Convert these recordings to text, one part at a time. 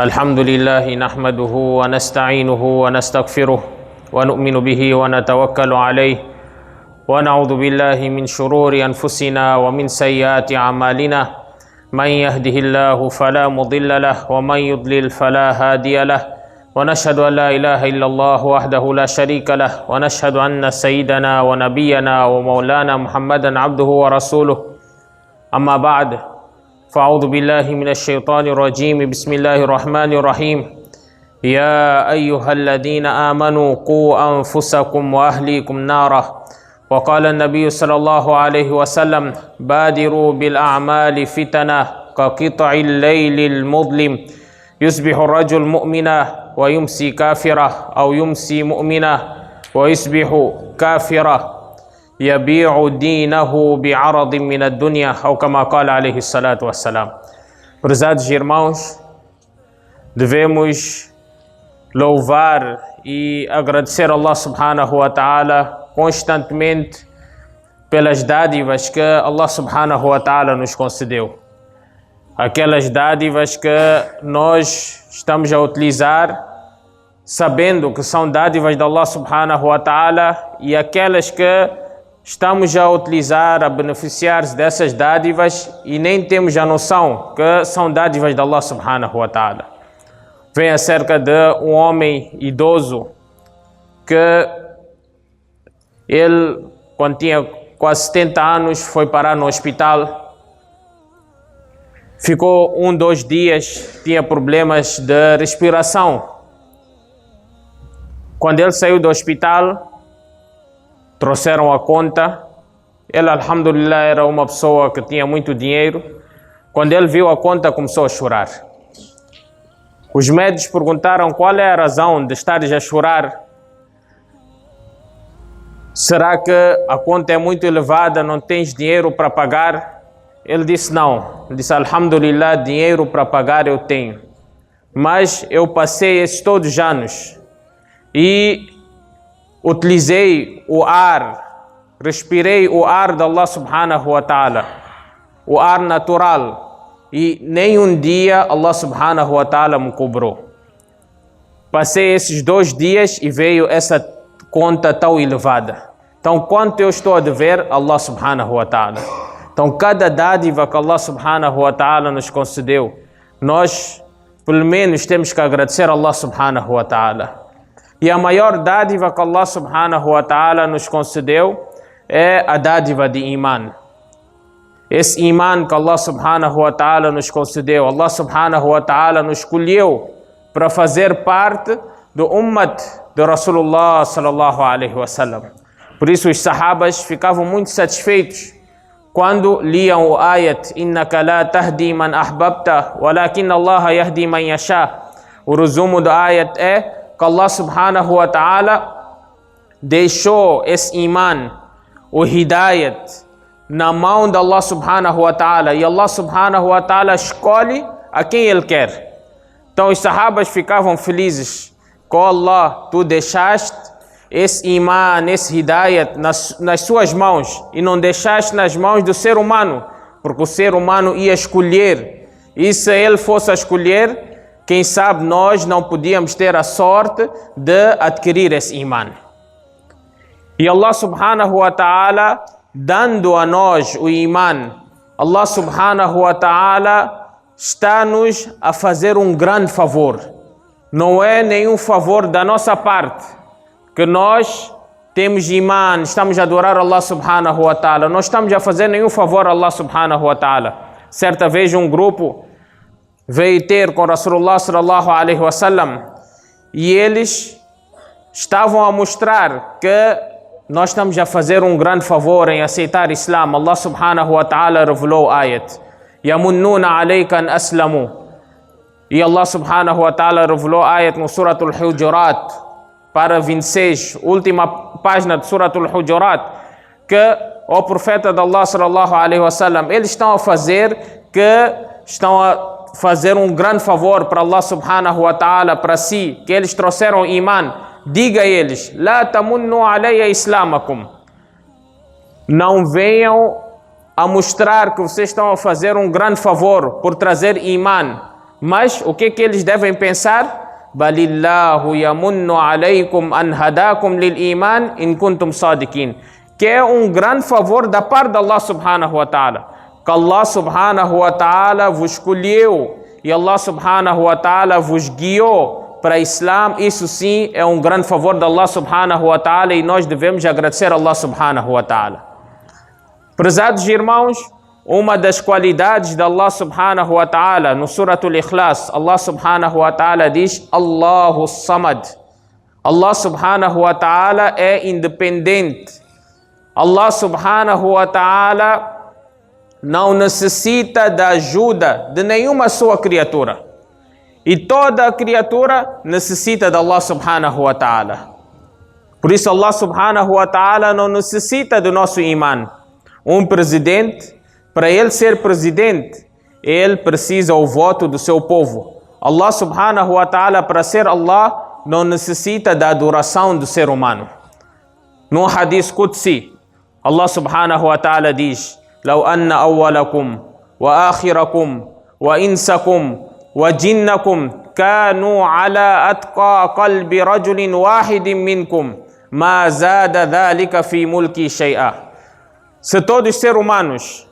الحمد لله نحمده ونستعينه ونستغفره ونؤمن به ونتوكل عليه ونعوذ بالله من شرور أنفسنا ومن سيئات أعمالنا من يهده الله فلا مضل له ومن يضلل فلا هادي له ونشهد أن لا إله إلا الله وحده لا شريك له ونشهد أن سيدنا ونبينا ومولانا محمدا عبده ورسوله أما بعد فأعوذ بالله من الشيطان الرجيم بسم الله الرحمن الرحيم يا أيها الذين آمنوا قوا أنفسكم وأهليكم نارا وقال النبي صلى الله عليه وسلم بادروا بالأعمال فتنة كقطع الليل المظلم يصبح الرجل مؤمنا ويمسي كافرا أو يمسي مؤمنا ويصبح كافرا يبيع دينه بعرض من الدنيا أو كما قال عليه الصلاة والسلام. Prezados irmãos, devemos louvar e agradecer a Allah subhanahu wa ta'ala constantemente pelas dádivas que Allah subhanahu wa ta'ala nos concedeu. Aquelas dádivas que nós estamos a utilizar sabendo que são dádivas de Allah subhanahu wa ta'ala e aquelas que estamos a utilizar, a beneficiar-se dessas dádivas e nem temos a noção que são dádivas de Allah subhanahu wa ta'ala. Vem acerca de um homem idoso que ele, quando tinha quase 70 anos, foi parar no hospital. Ficou 2 dias, tinha problemas de respiração. Quando ele saiu do hospital, trouxeram a conta. Ele, alhamdulillah, era uma pessoa que tinha muito dinheiro. Quando ele viu a conta, começou a chorar. Os médicos perguntaram qual é a razão de estares a chorar. Será que a conta é muito elevada, não tens dinheiro para pagar? Ele disse não. Ele disse, alhamdulillah, dinheiro para pagar eu tenho. Mas eu passei esses todos os anos e utilizei o ar, respirei o ar de Allah subhanahu wa ta'ala, o ar natural, e nem um dia Allah subhanahu wa ta'ala me cobrou. Passei esses 2 dias e veio essa conta tão elevada. Então, quanto eu estou a dever Allah subhanahu wa ta'ala? Então, cada dádiva que Allah subhanahu wa ta'ala nos concedeu, nós, pelo menos, temos que agradecer a Allah subhanahu wa ta'ala. E a maior dádiva que Allah subhanahu wa ta'ala nos concedeu é a dádiva de iman. Esse iman que Allah subhanahu wa ta'ala nos concedeu, Allah subhanahu wa ta'ala nos escolheu para fazer parte do ummat de Rasulullah sallallahu alaihi wasallam. Por isso os sahabas ficavam muito satisfeitos quando liam o ayat innaka la tahdi man ahbabta walakin Allah yahdi man yasha. O resumo do ayat é que Allah subhanahu wa ta'ala deixou esse iman, o hidayat, na mão de Allah subhanahu wa ta'ala, e Allah subhanahu wa ta'ala escolhe a quem Ele quer. Então os sahabas ficavam felizes com Allah, tu deixaste esse iman, esse hidayat nas suas mãos e não deixaste nas mãos do ser humano, porque o ser humano ia escolher, e se ele fosse a escolher, quem sabe nós não podíamos ter a sorte de adquirir esse iman. E Allah subhanahu wa ta'ala, dando a nós o iman, Allah subhanahu wa ta'ala está-nos a fazer um grande favor. Não é nenhum favor da nossa parte, que nós temos iman, estamos a adorar Allah subhanahu wa ta'ala. Não estamos a fazer nenhum favor a Allah subhanahu wa ta'ala. Certa vez um grupo veio ter com Rasulullah sallallahu alaihi wasallam e eles estavam a mostrar que nós estamos a fazer um grande favor em aceitar o Islã. Allah subhanahu wa ta'ala revelou ayat yamunnuna alayka an aslamu E Allah subhanahu wa ta'ala revelou ayat no Surat al-Hujurat, para 26, última página de Surat al-Hujurat, que o profeta de Allah sallallahu alaihi wasallam, eles estão a fazer um grande favor para Allah subhanahu wa ta'ala, para si, que eles trouxeram iman. Diga a eles: La tamunnu alayya islamakum. Não venham a mostrar que vocês estão a fazer um grande favor por trazer iman. Mas o que eles devem pensar? Balillahu yamunnu alaykum an hadakum lil iman in kuntum sadiqin. Que é um grande favor da parte de Allah subhanahu wa ta'ala. Que Allah subhanahu wa ta'ala vos escolheu e Allah subhanahu wa ta'ala vos guiou para o Islã. Isso sim é um grande favor de Allah subhanahu wa ta'ala e nós devemos agradecer a Allah subhanahu wa ta'ala. Prezados irmãos, uma das qualidades de Allah subhanahu wa ta'ala no Suratul Ikhlas, Allah subhanahu wa ta'ala diz: Allahu Samad. Allah subhanahu wa ta'ala é independente. Allah subhanahu wa ta'ala não necessita da ajuda de nenhuma sua criatura. E toda criatura necessita de Allah subhanahu wa ta'ala. Por isso Allah subhanahu wa ta'ala não necessita do nosso imã. Um presidente, para ele ser presidente, ele precisa o voto do seu povo. Allah subhanahu wa ta'ala, para ser Allah, não necessita da adoração do ser humano. No hadith Qudsi, Allah subhanahu wa ta'ala diz: لو أن أولكم وآخركم وإنسكم وجنكم كانوا على أتقى قلب رجل واحد منكم ما زاد ذلك في ملكي شيئا. Se todos os seres humanos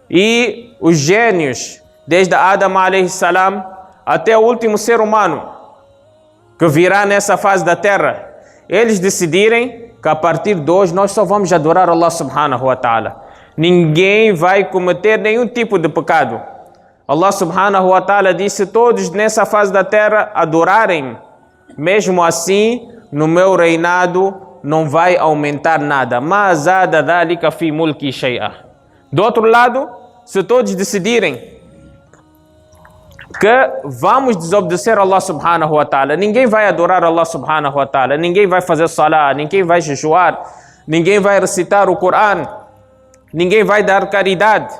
e os gênios, desde Adam alayhi salam até o último ser humano que virá nessa fase da terra, eles decidirem que a partir de hoje nós só vamos adorar Allah subhanahu wa ta'ala. Ninguém vai cometer nenhum tipo de pecado. Allah subhanahu wa ta'ala disse: todos nessa fase da terra adorarem. Mesmo assim, no meu reinado não vai aumentar nada. Ma zada dhalika fi mulki shay'a. Do outro lado, se todos decidirem que vamos desobedecer a Allah subhanahu wa ta'ala, ninguém vai adorar Allah subhanahu wa ta'ala, ninguém vai fazer salah, ninguém vai jejuar, ninguém vai recitar o Coran, ninguém vai dar caridade.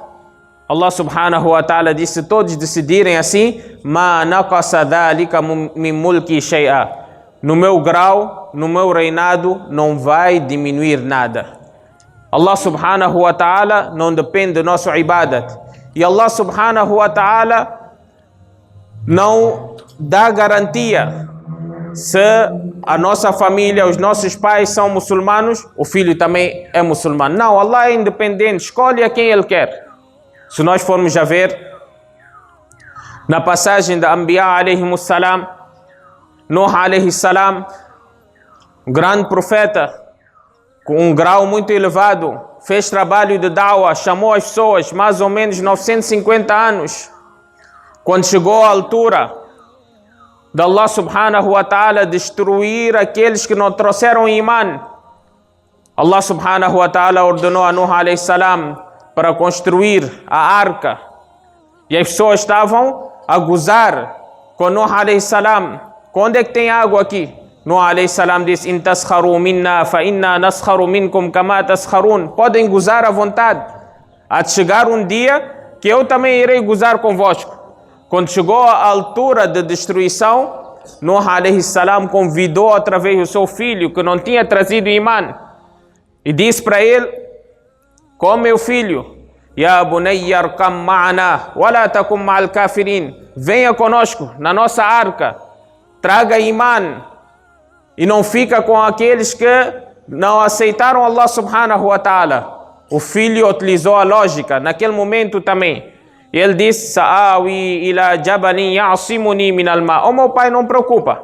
Allah subhanahu wa ta'ala disse: todos decidirem assim, ma naqasa dhalika min mulki shay'a. No meu grau, no meu reinado, não vai diminuir nada. Allah subhanahu wa ta'ala não depende do nosso ibadat. E Allah subhanahu wa ta'ala não dá garantia. Se a nossa família, os nossos pais são muçulmanos, o filho também é muçulmano. Não, Allah é independente, escolhe a quem Ele quer. Se nós formos a ver na passagem da Anbiya alayhimus salam, Nuh alayhi salam, um grande profeta, com um grau muito elevado, fez trabalho de da'wah, chamou as pessoas, mais ou menos 950 anos. Quando chegou à altura de Allah subhanahu wa ta'ala destruir aqueles que não trouxeram iman, Allah subhanahu wa ta'ala ordenou a Nuh alayhi salam para construir a arca. E as pessoas estavam a gozar com Nuh alayhi salam. Onde é que tem água aqui? Nuh alayhi salam diz: In taskharu minna fa inna naskharu minkum kama taskharun. Podem gozar à vontade. Há de chegar um dia que eu também irei gozar convosco. Quando chegou a altura de destruição, Nuh alayhi salam convidou outra vez o seu filho, que não tinha trazido imã, e disse para ele: com meu filho, Ya bunayya arkam ma'ana wa la takum ma'al kafirin. Venha conosco na nossa arca, traga imã e não fica com aqueles que não aceitaram Allah subhanahu wa ta'ala. O filho utilizou a lógica naquele momento também. Ele disse: Sa'awi ila jabalin ya'simuni min al-ma. Oh, meu pai, não preocupa.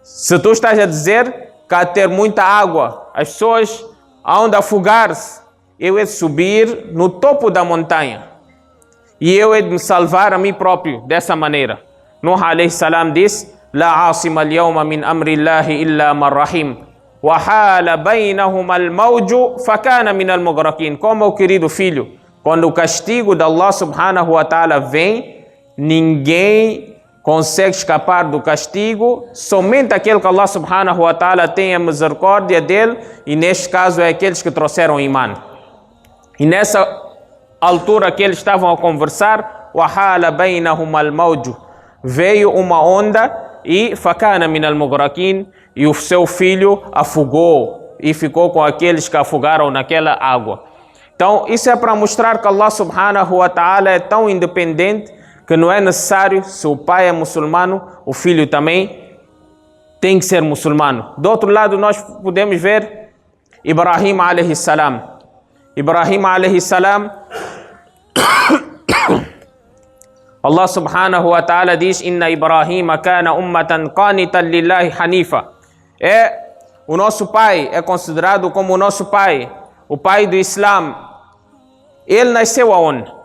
Se tu estás a dizer que há de ter muita água, as pessoas hão de afogar-se, eu hei de subir no topo da montanha e eu hei de me salvar a mim próprio dessa maneira. Nuh alayhi salam disse: La asima al-yawma min amri Allahi illa man rahim wa hala bainahum al-mawju fakana min al-mughraqin. Como meu querido filho, quando o castigo de Allah subhanahu wa ta'ala vem, ninguém consegue escapar do castigo somente aquele que Allah subhanahu wa ta'ala tem a misericórdia dele, e neste caso é aqueles que trouxeram iman. E nessa altura que eles estavam a conversar, وَحَالَ بَيْنَهُمَ الْمَوْجُ, veio uma onda e فَكَانَ مِنَ الْمُغْرَقِينَ, e o seu filho afogou e ficou com aqueles que afogaram naquela água. Então isso é para mostrar que Allah subhanahu wa ta'ala é tão independente que não é necessário, se o pai é muçulmano, o filho também tem que ser muçulmano. Do outro lado nós podemos ver Ibrahim alayhi salam. Ibrahim alayhi salam, Allah subhanahu wa ta'ala diz: Inna Ibrahima kana ummatan qanitan lillahi hanifa. O nosso pai é considerado como o nosso pai, o pai do Islã. Ele nasceu aonde?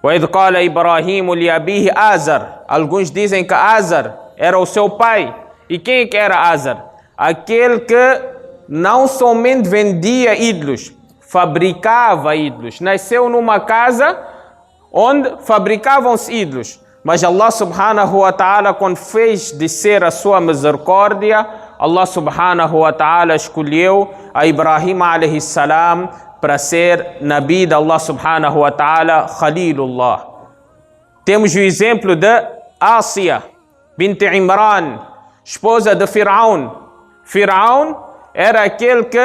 وَإِذْ قَالَ إِبْرَاهِيمُ لِأَبِيهِ Azar. Alguns dizem que Azar era o seu pai. E quem que era Azar? Aquele que não somente vendia ídolos, fabricava ídolos. Nasceu numa casa onde fabricavam-se ídolos. Mas Allah subhanahu wa ta'ala, quando fez descer a sua misericórdia, Allah subhanahu wa ta'ala escolheu a Ibrahim alayhi salam para ser Nabi de Allah subhanahu wa ta'ala, Khalilullah. Temos o exemplo de Ásia bint Imran, esposa de Firaun. Firaun era aquele que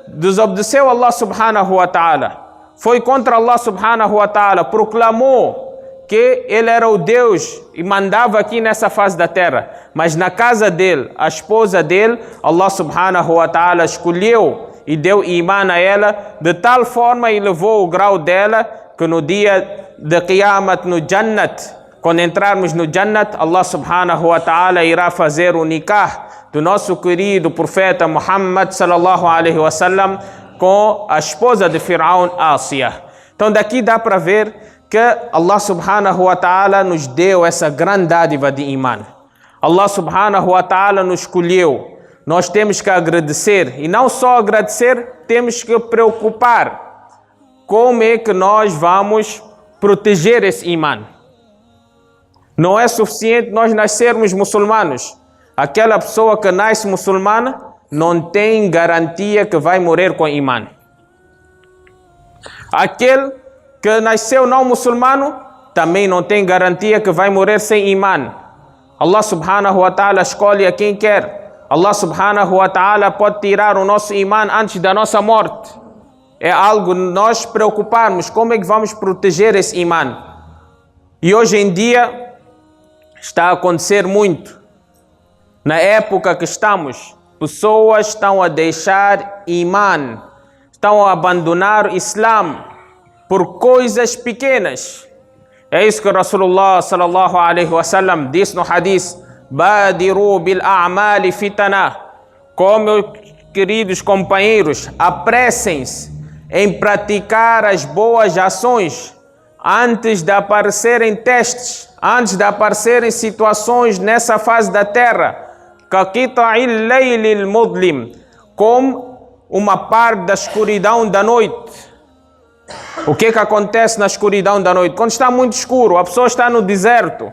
desobedeceu Allah subhanahu wa ta'ala, foi contra Allah subhanahu wa ta'ala, proclamou que ele era o Deus e mandava aqui nessa face da terra. Mas na casa dele, a esposa dele, Allah subhanahu wa ta'ala escolheu e deu iman a ela, de tal forma e levou o grau dela que no dia de Qiyamat, no Jannat, quando entrarmos no Jannat, Allah subhanahu wa ta'ala irá fazer o nikah do nosso querido profeta Muhammad sallallahu alaihi wasallam com a esposa de Firaun, Ásia. Então daqui dá para ver que Allah subhanahu wa ta'ala nos deu essa grande dádiva de iman. Allah subhanahu wa ta'ala nos escolheu. Nós temos que agradecer, e não só agradecer, temos que preocupar como é que nós vamos proteger esse imã. Não é suficiente nós nascermos muçulmanos. Aquela pessoa que nasce muçulmana não tem garantia que vai morrer com imã. Aquele que nasceu não muçulmano também não tem garantia que vai morrer sem imã. Allah subhanahu wa ta'ala escolhe a quem quer. Allah subhanahu wa ta'ala pode tirar o nosso imã antes da nossa morte. É algo nós preocuparmos, como é que vamos proteger esse imã. E hoje em dia está a acontecer muito. Na época que estamos, pessoas estão a deixar imã, estão a abandonar o Islã por coisas pequenas. É isso que Rasulullah sallallahu alaihi wasallam disse no hadith: Badiru bil a'mali fitana. Como, queridos companheiros, apressem-se em praticar as boas ações antes de aparecerem testes, antes de aparecerem situações nessa fase da terra. Kaqita'il laylil mudlim, como uma parte da escuridão da noite. O que acontece na escuridão da noite? Quando está muito escuro, a pessoa está no deserto.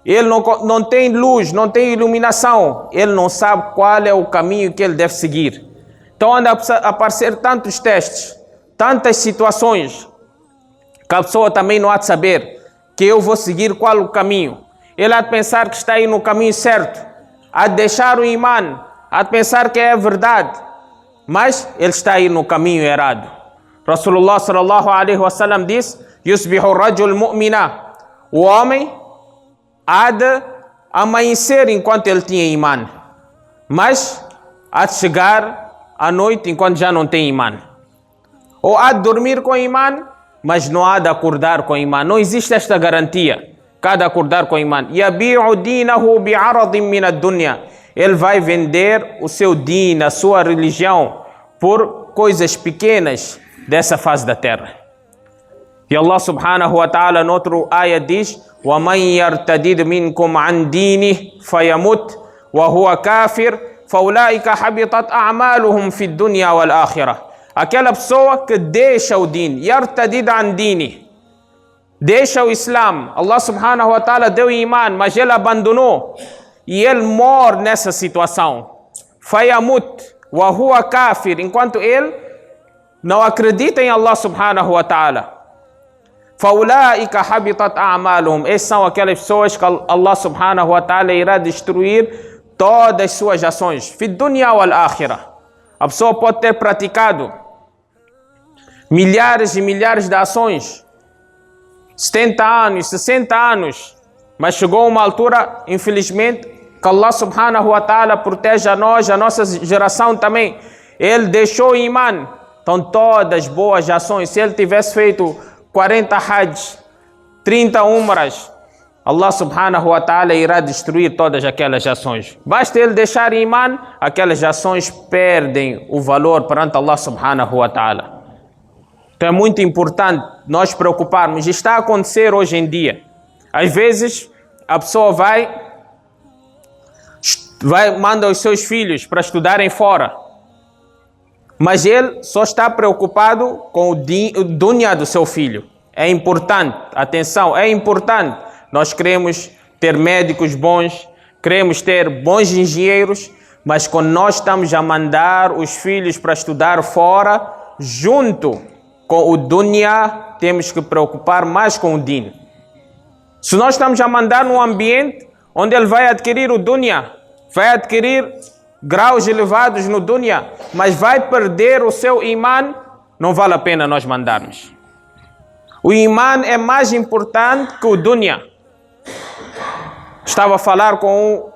Ele não tem luz, não tem iluminação. Ele não sabe qual é o caminho que ele deve seguir. Então anda a aparecer tantos testes, tantas situações, que a pessoa também não há de saber que eu vou seguir qual o caminho. Ele há de pensar que está aí no caminho certo, há de deixar o imã, há de pensar que é verdade, mas ele está aí no caminho errado. Rasulullah sallallahu alaihi wasallam diz: Yusbihu rajul mu'mina. O homem há de amanhecer enquanto ele tinha imã, mas há de chegar à noite enquanto já não tem imã. Ou há de dormir com imã, mas não há de acordar com imã. Não existe esta garantia. Cada acordar com imã. Yabi'u dinahu bi'aradin min ad-dunya. Ele vai vender o seu din, a sua religião, por coisas pequenas dessa fase da terra. E Allah subhanahu wa ta'ala, no outro ayah diz: وَمَنْ يَرْتَدِدْ مِنْكُمْ عَنْ دِينِهِ فَيَمُتْ وَهُوَ كَافِرٌ فَأُولَٰئِكَ حَبِطَتْ أَعْمَالُهُمْ فِي الدُّنْيَا وَالْآخِرَةِ. Aquela pessoa que deixa o din, يَرْتَدِدْ عَنْ دِينِهِ, deixa o Islã. Allah subhanahu wa ta'ala deu iman, mas ele abandonou. E ele morre nessa situação. Fayamut wa huwa kafir, enquanto ele não acredita em Allah subhanahu wa ta'ala. Faulaika habitat a'maluhum. Essas são aquelas pessoas que Allah subhanahu wa ta'ala irá destruir todas as suas ações. Fi dunya wal akhirah. A pessoa pode ter praticado milhares e milhares de ações, 70 anos, 60 anos, mas chegou uma altura, infelizmente, que Allah subhanahu wa ta'ala proteja a nós, a nossa geração também. Ele deixou o iman. Então todas as boas ações, se ele tivesse feito 40 hajj, 30 umras, Allah subhanahu wa ta'ala irá destruir todas aquelas ações. Basta ele deixar iman, aquelas ações perdem o valor perante Allah subhanahu wa ta'ala. Então é muito importante nós preocuparmos. Está a acontecer hoje em dia. Às vezes a pessoa manda os seus filhos para estudarem fora, mas ele só está preocupado com o dunya do seu filho. É importante, atenção, é importante. Nós queremos ter médicos bons, queremos ter bons engenheiros, mas quando nós estamos a mandar os filhos para estudar fora, junto com o dunya, temos que preocupar mais com o din. Se nós estamos a mandar num ambiente onde ele vai adquirir o dunya, vai adquirir graus elevados no dunya, mas vai perder o seu iman, não vale a pena nós mandarmos. O iman é mais importante que o dunya. Estava a falar com um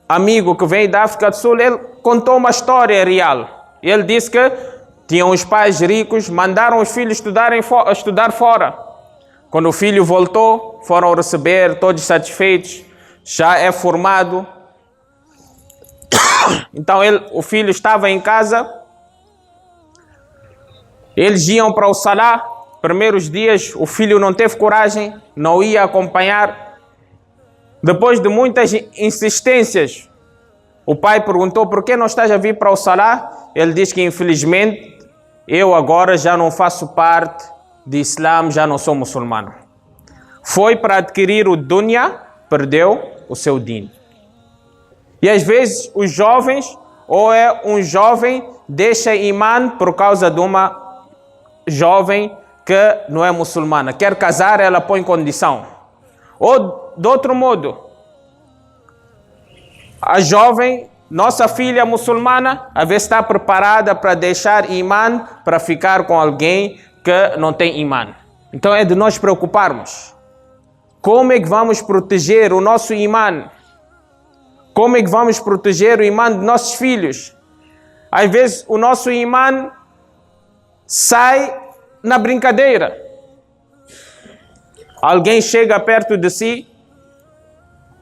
amigo que veio da África do Sul, ele contou uma história real. Ele disse que tinham os pais ricos, mandaram os filhos estudar fora. Quando o filho voltou, foram receber, todos satisfeitos, já é formado. Então o filho estava em casa, eles iam para o salá. Primeiros dias o filho não teve coragem, não ia acompanhar. Depois de muitas insistências, o pai perguntou: por que não estás a vir para o salá? Ele disse que infelizmente eu agora já não faço parte de Islã, já não sou muçulmano. Foi para adquirir o dunya, perdeu o seu din. E às vezes os jovens, ou é um jovem deixa iman por causa de uma jovem que não é muçulmana. Quer casar, ela põe condição. Ou de outro modo, a jovem, nossa filha muçulmana, às vezes está preparada para deixar iman, para ficar com alguém que não tem iman. Então é de nós preocuparmos. Como é que vamos proteger o nosso iman? Como é que vamos proteger o iman de nossos filhos? Às vezes o nosso iman sai na brincadeira. Alguém chega perto de si,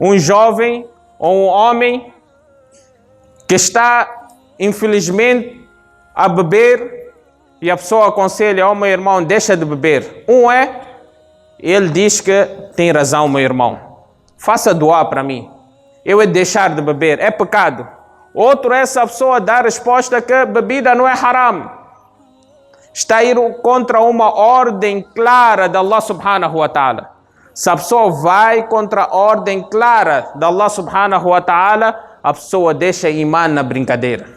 um jovem ou um homem que está infelizmente a beber, e a pessoa aconselha: meu irmão, deixa de beber. Ele diz que tem razão, meu irmão, faça doar para mim, eu é deixar de beber, é pecado. Outro, essa pessoa dá a resposta que bebida não é haram. Está a ir contra uma ordem clara de Allah subhanahu wa ta'ala. Se a pessoa vai contra a ordem clara de Allah subhanahu wa ta'ala, a pessoa deixa iman na brincadeira.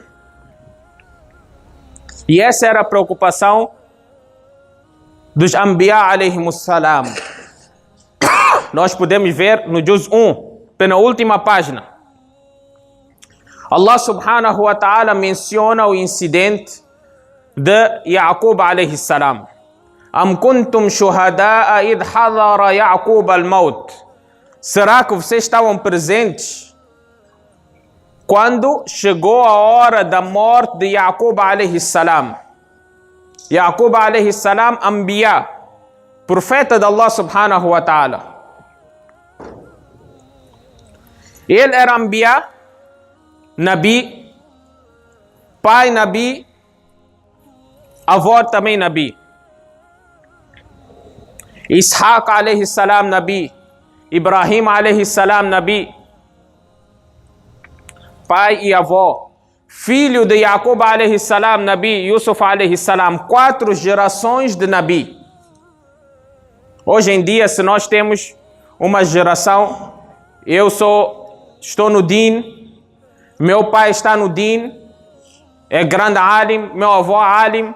E essa era a preocupação dos Anbiya alayhimus salam. Nós podemos ver no Juz 1, penúltima página. Allah subhanahu wa ta'ala menciona o incidente de Yaqub alayhi salam. Am kuntum shuhada'a id hadara Yaqub al-maut. Será que vocês estavam presentes quando chegou a hora da morte de Yaqub alayhi salam? Yaqub alayhi salam, Anbiya, profeta de Allah subhanahu wa ta'ala. Ele era Anbiya, Nabi, pai Nabi, avó também Nabi. Ishaq alayhi salam Nabi, Ibrahim alayhi salam Nabi, pai e avó. Filho de Yaqub alayhi salam Nabi, Yusuf alayhi salam, 4 gerações de Nabi. Hoje em dia, se nós temos uma geração, estou no Din, meu pai está no Din, é grande alim, meu avô é alim,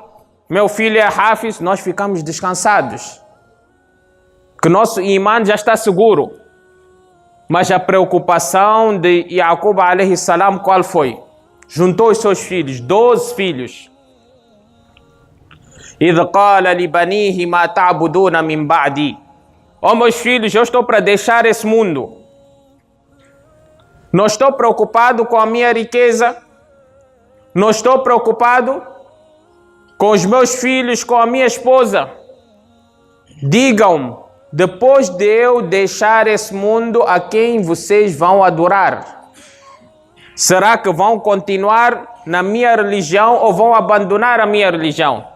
meu filho é hafiz, nós ficamos descansados. Que nosso imã já está seguro. Mas a preocupação de Yaqub alayhi salam qual foi? Juntou os seus filhos, 12 filhos. إِذْ قَالَ لِبَنِيهِ مَا تَعْبُدُونَ مِنْ بَعْدِي. Ó meus filhos, eu estou para deixar esse mundo. Não estou preocupado com a minha riqueza. Não estou preocupado com os meus filhos, com a minha esposa. Digam-me, depois de eu deixar esse mundo, a quem vocês vão adorar? Será que vão continuar na minha religião ou vão abandonar a minha religião?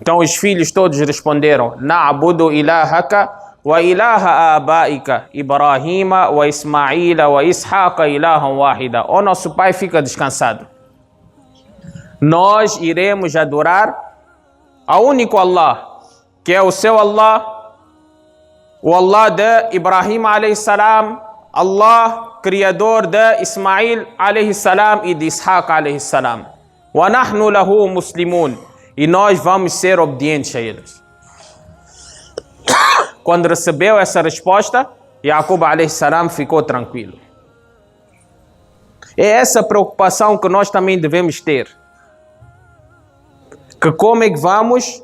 Então os filhos todos responderam: Na'budu ilahaka wa ilaha abaika Ibrahima wa Ismaila wa Ishaqa ilahan wahida. O nosso pai, fica descansado. Nós iremos adorar ao único Allah, que é o seu Allah, o Allah de Ibrahim alayhi salam, Allah, criador de Ismail alayhi salam e de Ishaq alayhi salam. Wa nahnu lahu muslimun. E nós vamos ser obedientes a eles. Quando recebeu essa resposta, Yaqub alayhi salam ficou tranquilo. É essa preocupação que nós também devemos ter. Que como é que vamos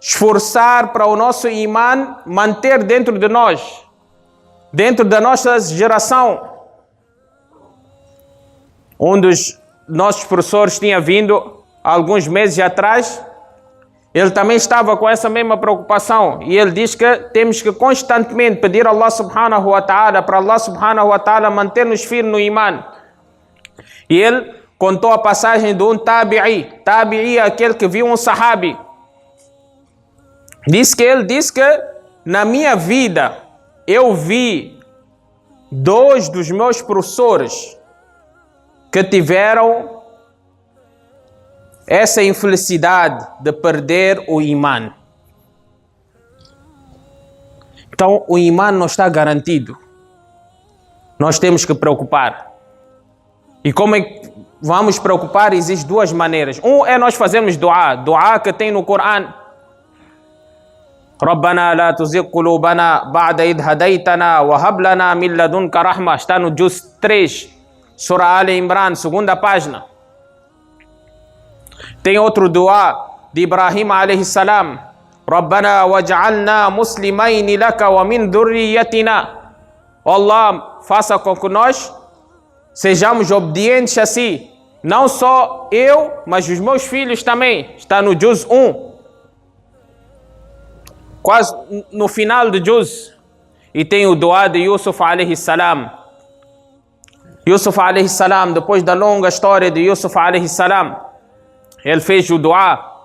esforçar para o nosso imã manter dentro de nós, dentro da nossa geração. Um dos nossos professores tinha vindo alguns meses atrás, ele também estava com essa mesma preocupação e ele diz que temos que constantemente pedir a Allah subhanahu wa ta'ala para Allah subhanahu wa ta'ala manter-nos firmes no imã. E ele contou a passagem de um tabi'i, aquele que viu um sahabi. Ele disse que na minha vida eu vi 2 dos meus professores que tiveram essa infelicidade de perder o imã. Então o imã não está garantido. Nós temos que preocupar. E como é que vamos preocupar? Existem 2 maneiras. Um é nós fazermos dua que tem no Corão. رَبَّنَا لَا تُزِغْ قُلُوبَنَا بَعْدَ إِذْ هَدَيْتَنَا وَهَبْ لَنَا مِنْ لَدُنْكَ رَحْمَةً. Está no Juz 3, Surah Ali Imran, 2ª página. Tem outro dua de Ibrahim alayhi salam. رَبَّنَا وَجْعَلْنَا مُسْلِمَيْنِ لَكَ وَمِنْ ذُرِّيَّتِنَا. Allah, faça com que nós sejamos obedientes a si. Não só eu, mas os meus filhos também. Está no Juz 1. Quase no final do Juz. E tem o dua de Yusuf alayhi salam. Yusuf alayhi salam, depois da longa história de Yusuf alayhi salam, ele fez o dua: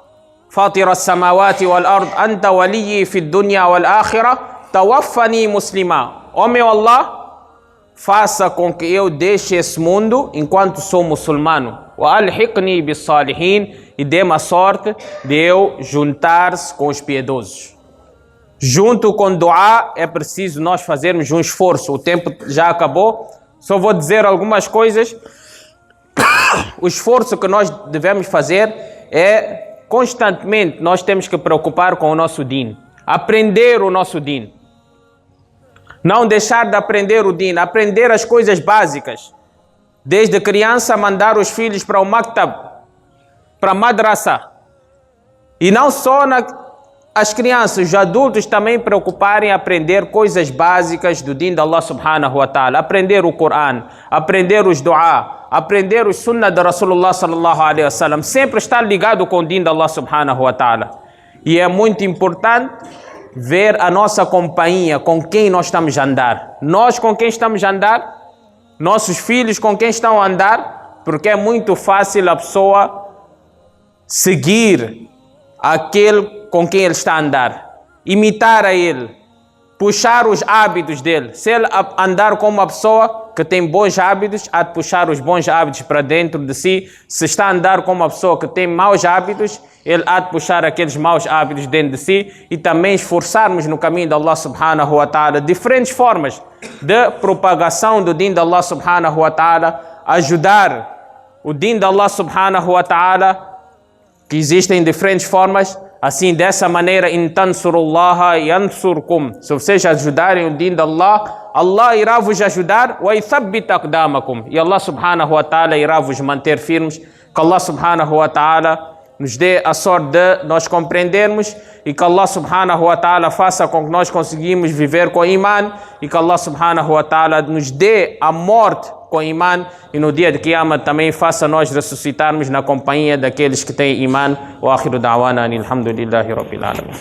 Fatir as-samawati wal-ard, anta waliyyi fi dunya wal-akhirah, tawaffani muslima. Ó meu Allah, faça com que eu deixe esse mundo enquanto sou muçulmano. Wa alhiqni bis-salihin, e dê-me a sorte de eu juntar-se com os piedosos. Junto com dua é preciso nós fazermos um esforço. O tempo já acabou. Só vou dizer algumas coisas. O esforço que nós devemos fazer é constantemente nós temos que preocupar com o nosso din. Aprender o nosso din. Não deixar de aprender o din. Aprender as coisas básicas. Desde criança mandar os filhos para o maktab, para a madrasa. E não só as crianças, os adultos também preocuparem em aprender coisas básicas do din de Allah subhanahu wa ta'ala. Aprender o Corão, aprender os dua, aprender os sunnah de Rasulullah sallallahu alaihi wasallam. Sempre estar ligado com o din de Allah subhanahu wa ta'ala. E é muito importante ver a nossa companhia, com quem nós estamos a andar. Nós com quem estamos a andar, nossos filhos com quem estão a andar, porque é muito fácil a pessoa seguir aquele com quem ele está a andar, imitar a ele, puxar os hábitos dele. Se ele andar com uma pessoa que tem bons hábitos, há de puxar os bons hábitos para dentro de si. Se está a andar com uma pessoa que tem maus hábitos, ele há de puxar aqueles maus hábitos dentro de si e também esforçarmos no caminho de Allah subhanahu wa ta'ala. Diferentes formas de propagação do din de Allah subhanahu wa ta'ala, ajudar o din de Allah subhanahu wa ta'ala, que existem diferentes formas. Assim, dessa maneira, in tansurullaha yansurkum. Se vocês ajudarem o din de Allah, Allah irá vos ajudar. Wa yuthabbit aqdamakum. E Allah subhanahu wa ta'ala irá vos manter firmes. Que Allah subhanahu wa ta'ala nos dê a sorte de nós compreendermos e que Allah subhanahu wa ta'ala faça com que nós conseguimos viver com iman e que Allah subhanahu wa ta'ala nos dê a morte com iman e no dia de Qiyamah também faça nós ressuscitarmos na companhia daqueles que têm iman. Wa akhiru da'wana alhamdulillahi rabbil alamin.